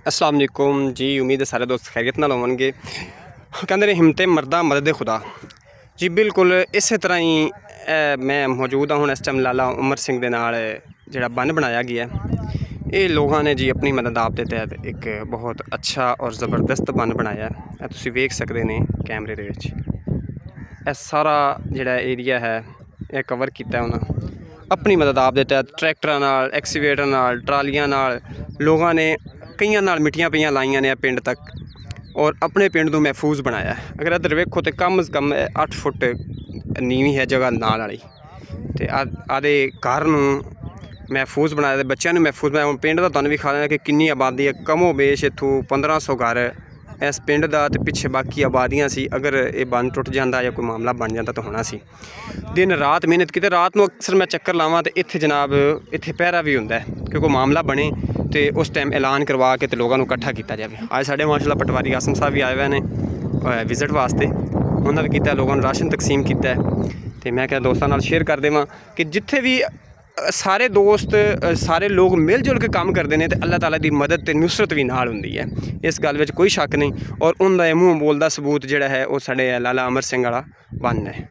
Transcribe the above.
अस्सलाम वालेकुम जी। उम्मीद है सारे दोस्त खैरियत नाल होवणगे। कहंदे ने हिम्मते मरदा मदद खुदा जी, बिल्कुल इस तरह ही मैं मौजूद हूँ इस टाइम लाला उमर सिंह दे नाल जिहड़ा बन बनाया गया ये लोगों ने जी अपनी मदद आप दे तहत एक बहुत अच्छा और ज़बरदस्त बन बनाया है। तुसीं वेख सकदे ने कैमरे दे विच यह सारा जिहड़ा एरिया है यह कवर किया उन्हें अपनी मदद आप दे तहत ट्रैक्टर नाल, एक्सीवेटर नाल, ट्रालियां नाल लोगों ने कईयां नाल मिट्टियां पईयां लाइयां ने पिंड तक और अपने पिंड को महफूज बनाया। अगर इधर वेखो तो कम से कम 8 फुट नीवी है जगह नाल वाली ते आदे घर महफूज बनाया, बच्चों महफूज बनाया। पिंड का तुहानूं भी खा लेना कि कितनी आबादी है, कमो बेश इत्थों 1500 घर इस पिंड का तो पिछे बाकी आबादियां सी। अगर ये बन टुट जाता या कोई मामला बन जाता तो होना सी। दिन रात मेहनत की रात को अक्सर मैं चक्कर लावां तो इत्थे जनाब इत्थे पहरा भी होंदा है कि कोई मामला बने तो उस टाइम ऐलान करवा के लोगों को इकट्ठा किया जाए। आज साढ़े माशाल्लाह पटवारी आसम साहब भी आए हुए हैं विजिट वास्ते, उन्होंने भी किया, लोगों को राशन तकसीम किया तो मैं क्या दोस्तों नाल शेयर कर देवां कि जिथे भी सारे दोस्त सारे लोग मिल जुल के काम करते हैं तो अल्लाह ताला की मदद ते नुसरत भी नाल हुंदी है। इस गल विच कोई शक नहीं। और उनका मूँह बोलदा सबूत जिहड़ा है वो साडे लाला अमर सिंह वाला बन है।